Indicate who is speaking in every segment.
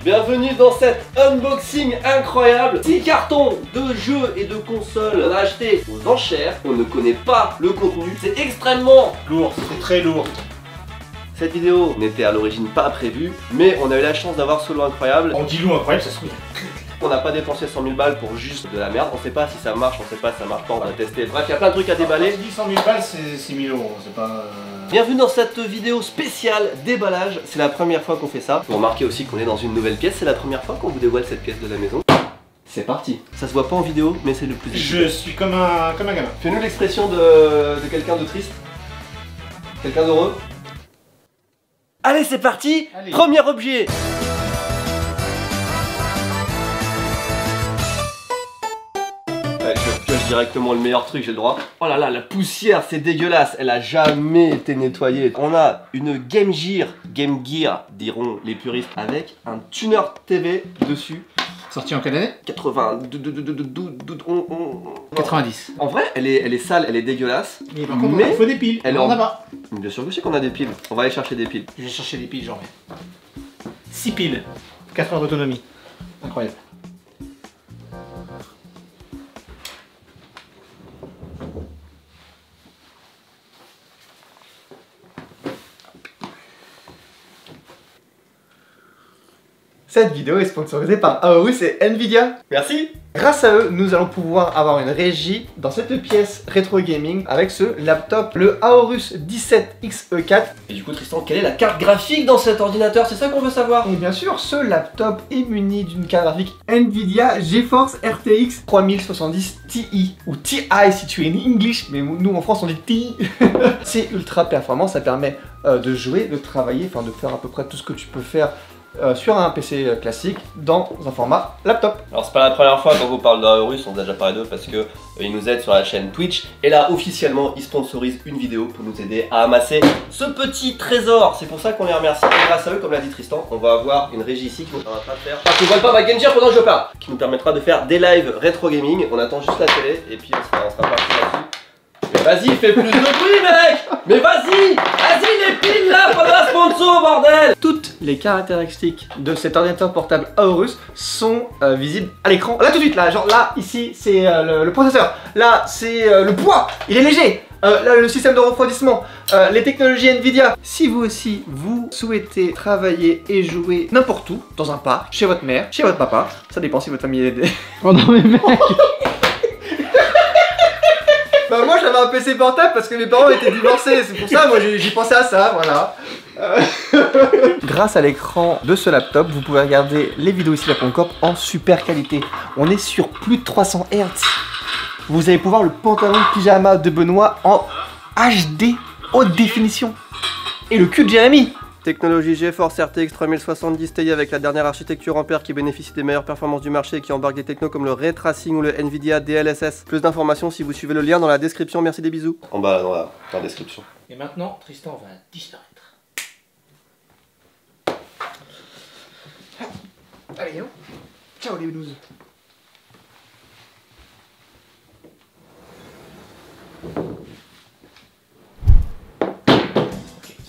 Speaker 1: Bienvenue dans cet unboxing incroyable. 6 cartons de jeux et de consoles. On a acheté aux enchères, on ne connaît pas le contenu. C'est extrêmement
Speaker 2: lourd, c'est très lourd.
Speaker 1: Cette vidéo n'était à l'origine pas prévue, mais on a eu la chance d'avoir ce lot incroyable.
Speaker 2: On dit lot incroyable, ça se trouve.
Speaker 1: On n'a pas dépensé 100 000 balles pour juste de la merde. On sait pas si ça marche, on sait pas si ça marche pas, on va tester. Bref, il y a plein de trucs à déballer.
Speaker 2: Si 100 000 balles, c'est 1000 euros, c'est pas...
Speaker 1: Bienvenue dans cette vidéo spéciale déballage. C'est la première fois qu'on fait ça. Vous remarquez aussi qu'on est dans une nouvelle pièce. C'est la première fois qu'on vous dévoile cette pièce de la maison. C'est parti. Ça se voit pas en vidéo, mais c'est le plus évident.
Speaker 2: Je suis comme un gamin.
Speaker 1: Fais-nous l'expression de quelqu'un de triste. Quelqu'un d'heureux. Allez, c'est parti.
Speaker 2: Allez.
Speaker 1: Premier objet. Je pioche directement le meilleur truc, j'ai le droit. Oh là là, la poussière, c'est dégueulasse. Elle a jamais été nettoyée. On a une Game Gear, diront les puristes, avec un tuner TV dessus.
Speaker 2: Sorti en quelle année?
Speaker 1: 90. En vrai, elle est sale, elle est dégueulasse.
Speaker 2: Mais par contre, il faut des piles.
Speaker 1: Elle
Speaker 2: on en a pas.
Speaker 1: Bien sûr que je sais qu'on a des piles. On va aller chercher des piles.
Speaker 2: Je vais chercher des piles, j'en reviens. 6 piles. 4 heures d'autonomie. Incroyable.
Speaker 3: Cette vidéo est sponsorisée par Aorus et Nvidia.
Speaker 1: Merci.
Speaker 3: Grâce à eux, nous allons pouvoir avoir une régie dans cette pièce rétro gaming avec ce laptop, le Aorus 17XE4.
Speaker 1: Et du coup, Tristan, quelle est la carte graphique dans cet ordinateur? C'est ça qu'on veut savoir.
Speaker 3: Et bien sûr, ce laptop est muni d'une carte graphique Nvidia GeForce RTX 3070 Ti, ou TI si tu es in English, mais nous en France on dit Ti. C'est ultra performant, ça permet de jouer, de travailler, enfin de faire à peu près tout ce que tu peux faire sur un PC classique dans un format laptop.
Speaker 1: Alors c'est pas la première fois qu'on vous parle d'Aorus, on a déjà parlé d'eux parce que ils nous aident sur la chaîne Twitch. Et là officiellement ils sponsorisent une vidéo pour nous aider à amasser ce petit trésor. C'est pour ça qu'on les remercie. Et grâce à eux, comme l'a dit Tristan, on va avoir une régie ici qui nous permettra de faire... Ah, tu vois pas ma Game Gear pendant que je parle. Qui nous permettra de faire des lives rétro gaming. On attend juste la télé et puis on sera parti là-dessus. Mais vas-y, fais plus de bruit mec. Mais vas-y les piles là, pas de la sponsor bordel.
Speaker 3: Toutes les caractéristiques de cet ordinateur portable Aorus sont visibles à l'écran. Là tout de suite, là, genre là, ici c'est le processeur. Là c'est le poids, il est léger. Là le système de refroidissement, les technologies Nvidia. Si vous aussi vous souhaitez travailler et jouer n'importe où, dans un parc, chez votre mère, chez votre papa, ça dépend si votre famille est...
Speaker 2: Oh non mais mec.
Speaker 3: Bah moi j'avais un PC portable parce que mes parents étaient divorcés, c'est pour ça moi j'ai pensé à ça, voilà. Grâce à l'écran de ce laptop, vous pouvez regarder les vidéos ici de la Concorde en super qualité. On est sur plus de 300 Hz. Vous allez pouvoir le pantalon de pyjama de Benoît en HD haute définition. Et le cul de Jérémy.
Speaker 1: Technologie GeForce RTX 3070 Ti avec la dernière architecture Ampère qui bénéficie des meilleures performances du marché et qui embarque des technos comme le Ray Tracing ou le Nvidia DLSS. Plus d'informations si vous suivez le lien dans la description. Merci, des bisous. En bas dans la description.
Speaker 2: Et maintenant, Tristan va disparaître.
Speaker 3: Allez, hein. Ciao les blouses.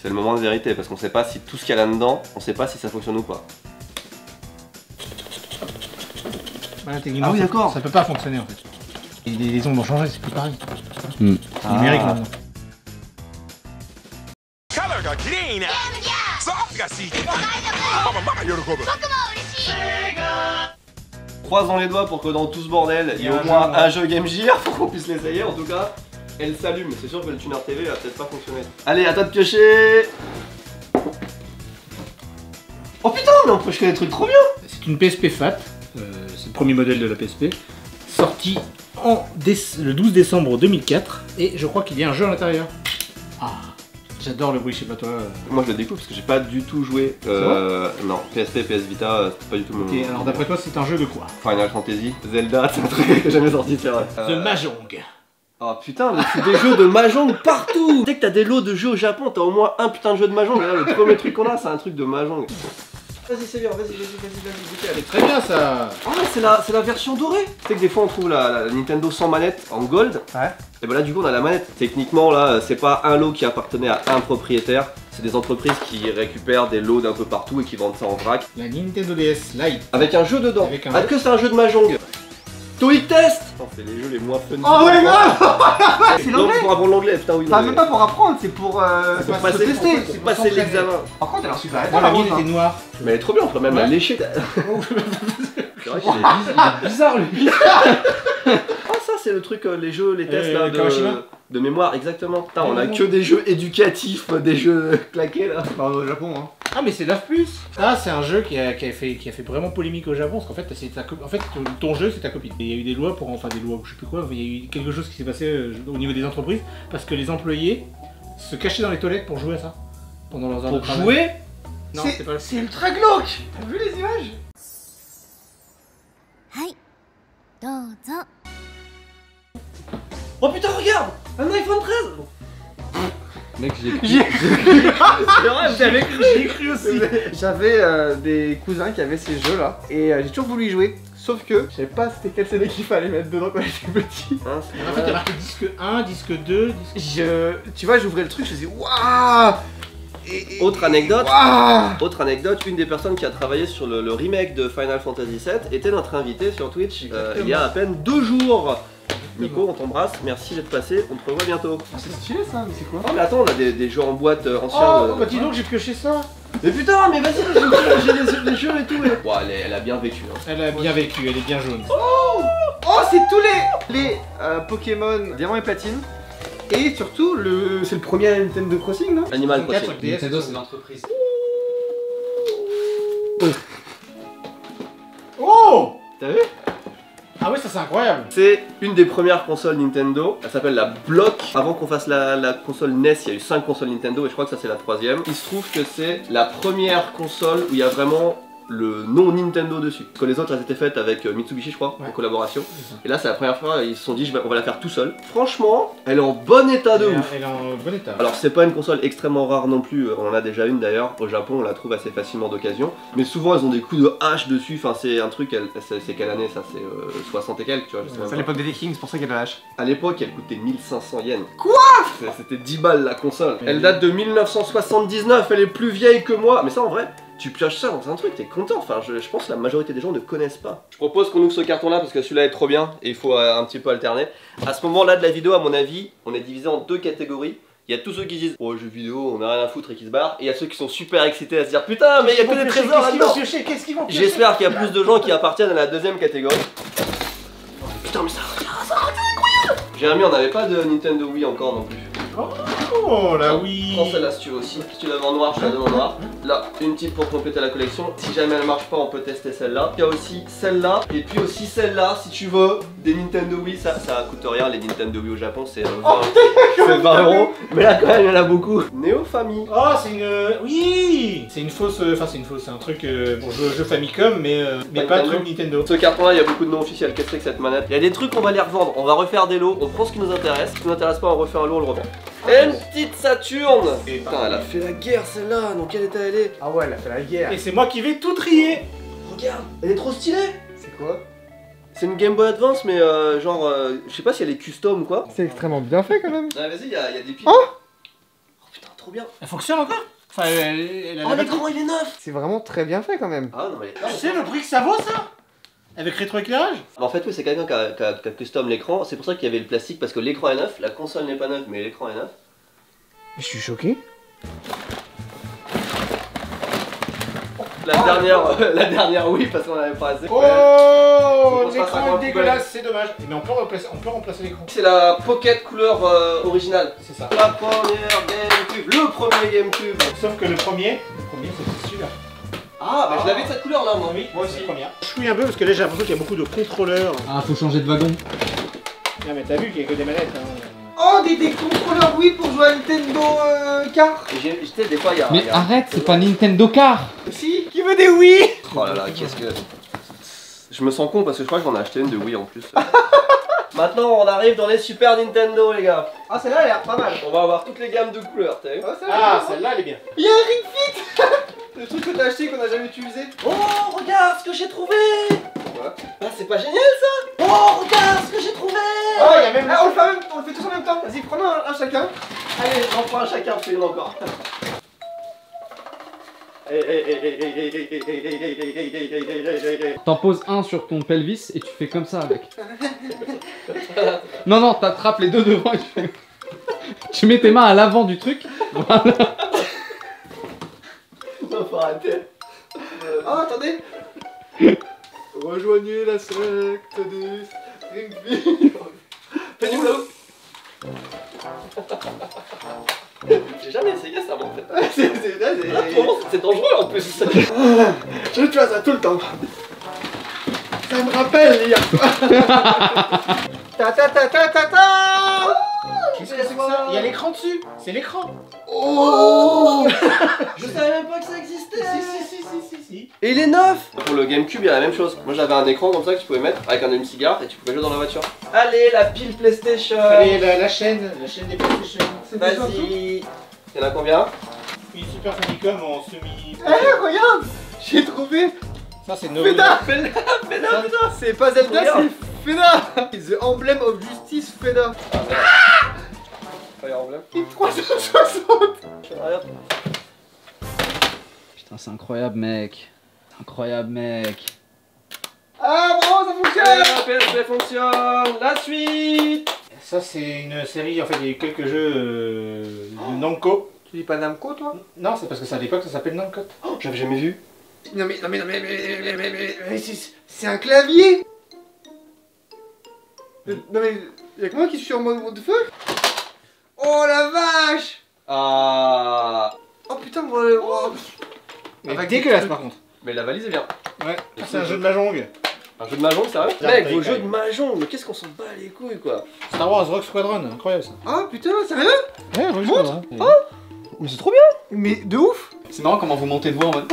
Speaker 1: C'est le moment de vérité parce qu'on sait pas si tout ce qu'il y a là-dedans, on sait pas si ça fonctionne ou pas.
Speaker 2: Voilà,
Speaker 1: Ah oui, d'accord.
Speaker 2: Ça peut pas fonctionner en fait. Et les ondes ont changé, c'est plus pareil. Numérique maintenant.
Speaker 1: Croisons les doigts pour que dans tout ce bordel, il y ait au moins un jeu Game Gear pour qu'on puisse l'essayer. En tout cas, elle s'allume. C'est sûr que le tuner TV va peut-être pas fonctionner. Allez, à toi de piocher. Oh putain, mais on peut acheter des trucs trop bien.
Speaker 2: C'est une PSP FAT, c'est le premier modèle de la PSP, sorti le 12 décembre 2004, et je crois qu'il y a un jeu à l'intérieur. Ah, j'adore le bruit, je sais pas toi.
Speaker 1: Moi je le découvre parce que j'ai pas du tout joué. Non, PSP, PS Vita, c'est pas du tout mon...
Speaker 2: Ok, alors d'après toi, c'est un jeu de quoi?
Speaker 1: Final Fantasy, Zelda, c'est un truc que j'ai jamais sorti, c'est vrai.
Speaker 2: The Mahjong.
Speaker 1: Oh putain, mais c'est des jeux de Mahjong partout. Dès que t'as des lots de jeux au Japon, t'as au moins un putain de jeu de Mahjong. Là, le premier truc qu'on a, c'est un truc de Mahjong. Vas-y, c'est bien, vas-y, goûtez, allez.
Speaker 2: Très bien ça.
Speaker 1: Ah ouais, c'est la version dorée. Tu sais que des fois on trouve la Nintendo sans manette en gold.
Speaker 3: Ouais.
Speaker 1: Et bah là du coup on a la manette. Techniquement là, c'est pas un lot qui appartenait à un propriétaire. C'est des entreprises qui récupèrent des lots d'un peu partout et qui vendent ça en vrac.
Speaker 2: La Nintendo DS Lite.
Speaker 1: Avec un jeu dedans.
Speaker 2: Avec un
Speaker 1: Ah, que c'est un jeu de Mahjong. Toy Test. C'est les jeux les moins fun.
Speaker 3: Oh ouais, grave. C'est
Speaker 1: Non,
Speaker 3: l'anglais.
Speaker 1: pour apprendre l'anglais, putain, oui.
Speaker 3: Enfin,
Speaker 1: non,
Speaker 3: même
Speaker 1: mais-
Speaker 3: pas pour apprendre, c'est pour
Speaker 1: Pour
Speaker 3: se
Speaker 1: passer,
Speaker 3: tester.
Speaker 1: pour passer l'examen.
Speaker 3: Par contre, elle a l'air super.
Speaker 2: Moi, la
Speaker 3: étonnante,
Speaker 2: mienne
Speaker 3: hein.
Speaker 2: était noire.
Speaker 1: Mais elle est trop bien, on peut même la
Speaker 2: Ouais.
Speaker 1: lécher. C'est vrai qu'il est bizarre lui. Ah, ça, c'est le truc, les jeux, les tests là,
Speaker 2: Kawashima
Speaker 1: de mémoire, exactement. Putain, on a que des jeux éducatifs, des jeux claqués là.
Speaker 3: Bah, au Japon, hein.
Speaker 2: Ah mais c'est DAF+. Ah c'est un jeu qui a fait vraiment polémique au Japon parce qu'en fait c'est ton jeu c'est ta copie. Et il y a eu des lois pour des lois je sais plus quoi, il y a eu quelque chose qui s'est passé au niveau des entreprises parce que les employés se cachaient dans les toilettes pour jouer à ça pendant leurs heures de
Speaker 1: Pour
Speaker 2: travail.
Speaker 1: jouer.
Speaker 2: Non, c'est pas le
Speaker 3: C'est ultra glauque. T'as vu les images?
Speaker 4: はいどうぞ
Speaker 1: Oh putain, regarde, un iPhone 13.
Speaker 5: Mec, j'ai
Speaker 3: J'y ai
Speaker 1: C'est vrai, vous avez cru.
Speaker 3: J'y ai cru aussi. J'avais des cousins qui avaient ces jeux là et j'ai toujours voulu y jouer. Sauf que je savais pas c'était quel CD qu'il fallait mettre dedans quand j'étais petit.
Speaker 1: Hein,
Speaker 2: En fait il y a marqué disque 1, disque 2, disque...
Speaker 3: Tu vois, j'ouvrais le truc, je faisais waouh.
Speaker 1: Autre anecdote.
Speaker 3: Waouh.
Speaker 1: Autre anecdote, une des personnes qui a travaillé sur le remake de Final Fantasy VII était notre invité sur Twitch il y a à peine 2 jours. Nico, on t'embrasse, merci d'être passé, on te revoit bientôt.
Speaker 3: C'est stylé ça, mais c'est quoi?
Speaker 1: Oh mais attends, on a des jeux en boîte anciens.
Speaker 2: Oh bah dis donc j'ai pioché ça.
Speaker 1: Mais putain, mais vas-y, j'ai les jeux et tout. Ouais, elle a bien vécu. Hein.
Speaker 2: Elle a bien vécu, elle est bien jaune.
Speaker 3: Oh, c'est tous les Pokémon Diamant et Platine. Et surtout, c'est le premier Nintendo Crossing, non?
Speaker 1: Animal
Speaker 2: 4
Speaker 1: Crossing.
Speaker 2: DS.
Speaker 5: Nintendo, c'est l'entreprise.
Speaker 2: Oh.
Speaker 1: T'as vu?
Speaker 2: Ah ouais ça c'est incroyable.
Speaker 1: C'est une des premières consoles Nintendo, elle s'appelle la Block. Avant qu'on fasse la console NES, il y a eu 5 consoles Nintendo et je crois que ça c'est la 3ème. Il se trouve que c'est la première console où il y a vraiment le nom Nintendo dessus. Parce que les autres elles étaient faites avec Mitsubishi je crois,
Speaker 2: Ouais.
Speaker 1: en collaboration. Et là c'est la première fois, ils se sont dit on va la faire tout seul. Franchement, elle est en bon état de ouf.
Speaker 2: Elle est en bon état.
Speaker 1: Alors c'est pas une console extrêmement rare non plus, on en a déjà une d'ailleurs, au Japon on la trouve assez facilement d'occasion, mais souvent elles ont des coups de hache dessus, enfin c'est un truc, c'est quelle année ça, c'est 60 et quelques tu vois, je sais même
Speaker 3: C'est à
Speaker 1: pas.
Speaker 3: l'époque des Kings, c'est pour ça qu'il y a de la hache.
Speaker 1: À l'époque elle coûtait 1500 yens. Quoi? C'était 10 balles la console, elle date de 1979, elle est plus vieille que moi, mais ça en vrai, tu pioches ça dans un truc, t'es content, enfin je pense que la majorité des gens ne connaissent pas. Je propose qu'on ouvre ce carton là parce que celui-là est trop bien et il faut un petit peu alterner. À ce moment là de la vidéo à mon avis, on est divisé en 2 catégories. Il y a tous ceux qui disent oh jeux vidéo, on a rien à foutre et qui se barrent, et il y a ceux qui sont super excités à se dire putain mais il y a que des trésors là-dedans.
Speaker 2: Qu'est-ce qu'ils vont piocher?
Speaker 1: J'espère qu'il y a plus de gens qui appartiennent à la 2ème catégorie. Putain mais ça incroyable. Jérémy, on n'avait pas de Nintendo Wii encore non plus.
Speaker 2: Oh là oui.
Speaker 1: Prends celle-là si tu veux aussi. Si tu l'avais en noir, je te la donne en noir. Là, une petite pour compléter la collection. Si jamais elle marche pas, on peut tester celle-là. Il y a aussi celle-là. Et puis aussi celle-là, si tu veux. Des Nintendo Wii, ça coûte rien. Les Nintendo Wii au Japon, c'est 20 euros. Mais là, quand même, il y en a beaucoup. Néo Famille.
Speaker 2: Oh c'est une... Oui. C'est une fausse... Enfin c'est une fausse, c'est un truc... Bon jeu Famicom mais pas
Speaker 1: Nintendo.
Speaker 2: truc Nintendo.
Speaker 1: Ce carton-là, il y a beaucoup de noms officiels. Qu'est-ce que c'est que cette manette? Il y a des trucs, on va les revendre. On va refaire des lots. On prend ce qui nous intéresse. Ce qui nous intéresse pas, on refait un lot, on le revend. Et une petite Saturne. Putain, elle a fait la guerre celle-là. Dans quel état elle est?
Speaker 3: Ah ouais, elle a fait la guerre.
Speaker 2: Et c'est moi qui vais tout trier.
Speaker 1: Regarde, elle est trop stylée.
Speaker 3: C'est quoi?
Speaker 1: C'est une Game Boy Advance, mais genre, je sais pas si elle est custom ou quoi.
Speaker 3: C'est extrêmement bien fait quand même.
Speaker 1: Ah, vas-y, il y a des piles.
Speaker 3: Oh
Speaker 1: Putain, trop bien.
Speaker 2: Elle fonctionne encore? Enfin elle a
Speaker 1: Oh,
Speaker 2: la batterie.
Speaker 1: l'écran il est neuf.
Speaker 3: C'est vraiment très bien fait quand même.
Speaker 1: Ah non, mais.
Speaker 2: Tu sais le prix que ça vaut ça? Avec rétroéclairage?
Speaker 1: En fait, oui, c'est quelqu'un qui a custom l'écran. C'est pour ça qu'il y avait le plastique, parce que l'écran est neuf, la console n'est pas neuve, mais l'écran est neuf.
Speaker 3: Je suis choqué.
Speaker 1: La dernière, oui, parce qu'on avait pas assez.
Speaker 2: Oh
Speaker 1: On se passe à
Speaker 2: l'écran
Speaker 1: quoi,
Speaker 2: est dégueulasse, c'est dommage. Mais on peut remplacer l'écran.
Speaker 1: C'est la Pocket couleur originale.
Speaker 2: C'est ça.
Speaker 1: La première GameCube, le premier GameCube.
Speaker 2: Sauf que le premier c'est celui-là.
Speaker 1: Ah, bah je l'avais de cette couleur là, moi.
Speaker 2: Oui, moi aussi. Première. Je fouille un peu parce que là j'ai l'impression qu'il y a beaucoup de contrôleurs.
Speaker 5: Ah, faut changer de wagon.
Speaker 2: Ah mais t'as vu qu'il y a que des manettes hein.
Speaker 3: Oh, des contrôleurs Wii pour jouer à Nintendo Car.
Speaker 1: Tu sais, des fois, il y a.
Speaker 5: Mais arrête, c'est pas Nintendo Car.
Speaker 3: Si, qui veut des Wii?
Speaker 1: Oh là là, qu'est-ce que. Je me sens con parce que je crois que j'en ai acheté une de Wii en plus. Maintenant, on arrive dans les Super Nintendo, les gars.
Speaker 3: Ah, celle-là elle a l'air pas mal.
Speaker 1: On va avoir toutes les gammes de couleurs, t'as vu?
Speaker 2: Ah celle-là elle est bien.
Speaker 3: Il y a un Ring Fit. Le truc que t'as acheté qu'on a jamais utilisé.
Speaker 1: Oh, regarde ce que j'ai trouvé!
Speaker 3: Quoi?
Speaker 1: Ah, c'est pas génial ça? Oh, regarde ce que j'ai trouvé!
Speaker 2: Oh il y a même...
Speaker 3: Ah, on le fait tous en même temps. Vas-y, prenons un chacun.
Speaker 1: Allez, on prend un chacun, fais-le encore.
Speaker 5: T'en poses un sur ton pelvis et tu fais comme ça avec. Non, non, t'attrapes les deux devant et tu fais... Tu mets tes mains à l'avant du truc. Voilà.
Speaker 1: Non, faut arrêter.
Speaker 3: Oh, attendez. Rejoignez la secte du rugby.
Speaker 1: Fais du flow. J'ai jamais essayé ça, moi, en fait. C'est dangereux en plus.
Speaker 3: Je fais ça tout le temps. Ça me rappelle hier soir. Ta ta ta ta ta ta.
Speaker 2: Qu'est-ce que c'est que ça? Il y a l'écran dessus. C'est l'écran.
Speaker 3: Oh.
Speaker 1: Je savais même pas que ça existait.
Speaker 2: Si.
Speaker 1: Et il est neuf. Pour le Gamecube, il y a la même chose. Moi, j'avais un écran comme ça que tu pouvais mettre avec un demi-cigare et tu pouvais jouer dans la voiture. Allez, la pile PlayStation.
Speaker 2: Allez, la chaîne des PlayStation.
Speaker 1: Vas-y. Il y en a combien?
Speaker 2: Une Super Famicom en semi.
Speaker 3: Eh, regarde. J'ai trouvé.
Speaker 2: Ça, c'est Noël.
Speaker 3: Feda.
Speaker 1: Feda.
Speaker 3: C'est pas Zelda,
Speaker 1: Regarde.
Speaker 3: c'est Feda. The Emblem of Justice Feda.
Speaker 1: Fire Emblem.
Speaker 3: 360.
Speaker 1: Regarde.
Speaker 5: Putain, c'est incroyable, mec. Incroyable, mec.
Speaker 3: Ah bon, ça fonctionne.
Speaker 1: Allez, la PSP fonctionne. La suite.
Speaker 2: Ça, c'est une série. En fait, il y a eu quelques jeux de Namco.
Speaker 3: Tu dis pas Namco, toi?
Speaker 2: Non, c'est parce que c'est à l'époque, ça s'appelle Namco.
Speaker 1: Oh, j'avais jamais vu.
Speaker 3: Non mais c'est un clavier. Non mais y'a que moi qui suis en mode what the fuck. Oh la vache.
Speaker 1: Ah.
Speaker 3: Oh putain moi.
Speaker 2: Mais
Speaker 3: Avec
Speaker 2: dégueulasse
Speaker 3: des
Speaker 2: par contre.
Speaker 1: Mais la valise est bien.
Speaker 2: Ouais, c'est un jeu de mahjong.
Speaker 1: Un jeu de mahjong, sérieux?
Speaker 2: Tiens,
Speaker 1: Mec,
Speaker 2: taille,
Speaker 1: vos jeux
Speaker 2: taille.
Speaker 1: de mahjong, mais qu'est-ce qu'on s'en bat les couilles quoi?
Speaker 2: Star Wars Rock Squadron, incroyable ça.
Speaker 3: Oh putain, sérieux?
Speaker 2: Ouais, Rock Squadron.
Speaker 1: Mais c'est trop bien!
Speaker 3: Mais de ouf.
Speaker 5: C'est marrant comment vous montez de voix en mode...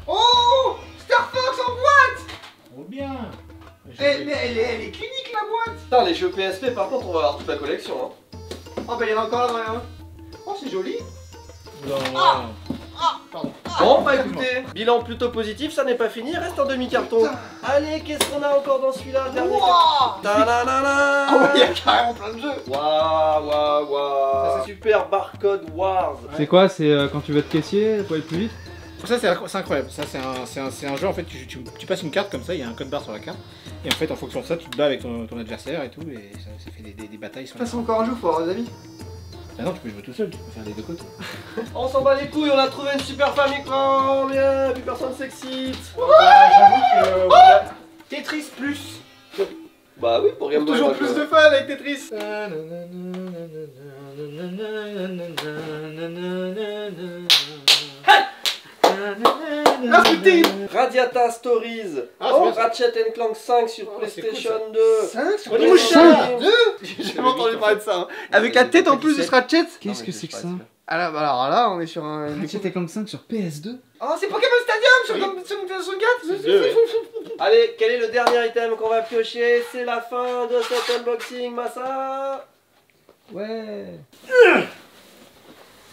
Speaker 3: Oh Star Fox en boîte.
Speaker 2: Trop bien.
Speaker 3: Mais elle est clinique la boîte.
Speaker 1: Putain, les jeux PSP, par contre, on va avoir toute la collection. Hein.
Speaker 3: Oh bah il y en a encore là hein. Oh c'est joli.
Speaker 2: Pardon.
Speaker 1: Bon, bah écoutez, bilan plutôt positif, ça n'est pas fini, reste un demi-carton. Allez, qu'est-ce qu'on a encore dans celui-là? Dernier
Speaker 3: Wouah.
Speaker 1: Ta-la-la-la.
Speaker 3: Oh il y a carrément plein de jeux.
Speaker 1: Waouh. Super Barcode Wars.
Speaker 5: C'est quoi? C'est quand tu veux être caissier pour aller plus vite?
Speaker 2: Ça c'est incroyable, ça c'est un jeu en fait, tu passes une carte comme ça, il y a un code barre sur la carte, et en fait en fonction de ça tu te bats avec ton adversaire et tout, et ça fait des batailles sur
Speaker 3: Ça c'est encore un jeu, faut avoir des amis.
Speaker 2: Ah non, tu peux jouer tout seul, tu peux faire des deux côtés.
Speaker 1: On s'en bat les couilles, on a trouvé une Super Famicom, bien, plus personne s'excite.
Speaker 2: J'avoue que... voilà. Tetris Plus.
Speaker 1: Bah oui, pour Game Boy.
Speaker 3: Toujours
Speaker 1: moi,
Speaker 3: plus
Speaker 1: je-
Speaker 3: de fun avec Tetris. La routine.
Speaker 1: Radiata Stories.
Speaker 2: Ah,
Speaker 1: Oh,
Speaker 2: c'est bien,
Speaker 1: Ratchet Clank 5 sur
Speaker 2: Oh, c'est
Speaker 1: PlayStation
Speaker 2: cool,
Speaker 1: 2.
Speaker 3: 5 sur
Speaker 1: On
Speaker 3: PlayStation
Speaker 1: est
Speaker 3: 2. J'ai jamais entendu parler de ça. Hein. Avec la tête en plus de Ratchet.
Speaker 5: Qu'est-ce que c'est que ça?
Speaker 3: Alors là on est sur un...
Speaker 5: Ratchet Clank 5 sur PS2?
Speaker 3: Oh c'est Pokémon Stadium sur Nintendo 64.
Speaker 1: Allez, quel est le dernier item qu'on va piocher? C'est la fin de cet unboxing, Massa.
Speaker 5: Ouais.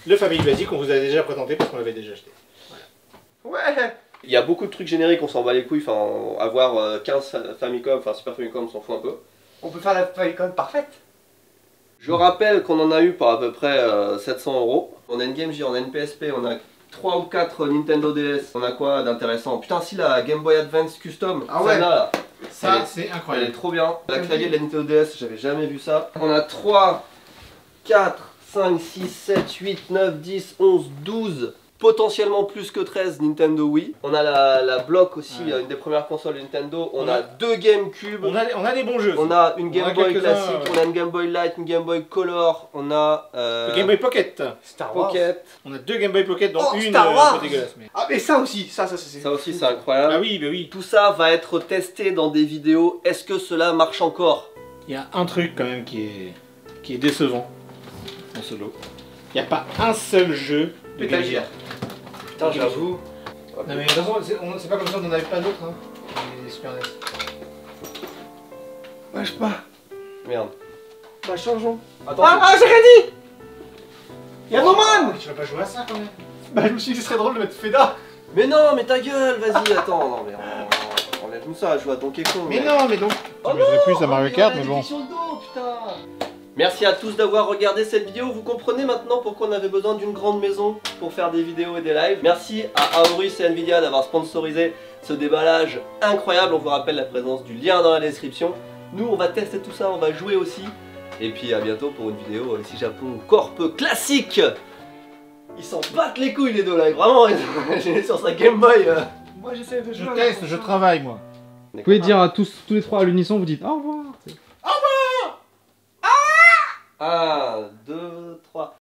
Speaker 2: Le Family Basic qu'on vous a déjà présenté parce qu'on l'avait déjà acheté.
Speaker 3: Ouais.
Speaker 1: Il y a beaucoup de trucs génériques, on s'en bat les couilles. Enfin, avoir 15 Famicom, enfin Super Famicom, on s'en fout un peu.
Speaker 3: On peut faire la Famicom parfaite.
Speaker 1: Je rappelle qu'on en a eu pour à peu près 700 €. On a une Game Gear, on a une PSP, on a 3 ou 4 Nintendo DS. On a quoi d'intéressant? Putain, si la Game Boy Advance Custom,
Speaker 3: Ah ouais.
Speaker 1: celle-là, là,
Speaker 2: Ça
Speaker 1: Elle
Speaker 2: c'est
Speaker 1: elle est
Speaker 2: incroyable.
Speaker 1: trop bien. La clavier de la Nintendo DS, j'avais jamais vu ça. On a 3, 4, 5, 6, 7, 8, 9, 10, 11, 12. Potentiellement plus que 13 Nintendo Wii. On a la Block aussi,
Speaker 2: Ouais.
Speaker 1: une des premières consoles de Nintendo. On
Speaker 2: On
Speaker 1: a
Speaker 2: a-
Speaker 1: 2 GameCube.
Speaker 2: On a des bons jeux.
Speaker 1: On a une Game
Speaker 2: a
Speaker 1: Boy
Speaker 2: quelques-uns,
Speaker 1: classique,
Speaker 2: ouais.
Speaker 1: on a une Game Boy Light, une Game Boy Color, on a
Speaker 2: Le Game Boy Pocket.
Speaker 3: Star Wars.
Speaker 1: Pocket.
Speaker 2: On a deux Game Boy Pocket dont
Speaker 3: Oh,
Speaker 2: une
Speaker 3: Star Wars.
Speaker 2: un peu dégueulasse. Mais...
Speaker 3: Ah mais ça aussi, ça c'est...
Speaker 1: Ça aussi c'est incroyable.
Speaker 2: Ah oui, bah oui.
Speaker 1: Tout ça va être testé dans des vidéos. Est-ce que cela marche encore?
Speaker 2: Il y a un truc quand même qui est décevant en solo. Il n'y a pas un seul jeu de
Speaker 3: Metal
Speaker 2: Game Gear.
Speaker 3: Gear.
Speaker 1: Putain, j'avoue.
Speaker 2: Non mais de toute façon, c'est pas comme ça, on n'en avait pas d'autres. Hein. Les Super NES.
Speaker 3: Wesh pas.
Speaker 1: Merde.
Speaker 3: Bah changeons.
Speaker 1: Attends.
Speaker 3: Ah j'ai rien dit. Y'a No Man.
Speaker 2: Tu vas pas jouer à ça quand même.
Speaker 3: Bah je me suis dit que ce serait drôle de mettre Feda.
Speaker 1: Mais non, mais ta gueule, vas-y, attends. Non, mais enlève-nous ça, je joue à Donkey Kong.
Speaker 2: Mais non, mais donc.
Speaker 1: Oh
Speaker 2: Je jouerais plus à Mario Kart, mais bon.
Speaker 1: L'édition de dos.
Speaker 3: putain.
Speaker 1: Merci à tous d'avoir regardé cette vidéo. Vous comprenez maintenant pourquoi on avait besoin d'une grande maison pour faire des vidéos et des lives. Merci à Aorus et Nvidia d'avoir sponsorisé ce déballage incroyable. On vous rappelle la présence du lien dans la description. Nous, on va tester tout ça, on va jouer aussi. Et puis à bientôt pour une vidéo ici Japon Corp classique. Ils s'en battent les couilles les deux là, vraiment. J'ai sur sa Game Boy.
Speaker 3: Moi j'essaie de
Speaker 2: Je
Speaker 3: jouer.
Speaker 2: teste, je travaille moi.
Speaker 5: Vous pouvez dire à tous les trois à l'unisson, vous dites au revoir.
Speaker 1: 1, 2, 3.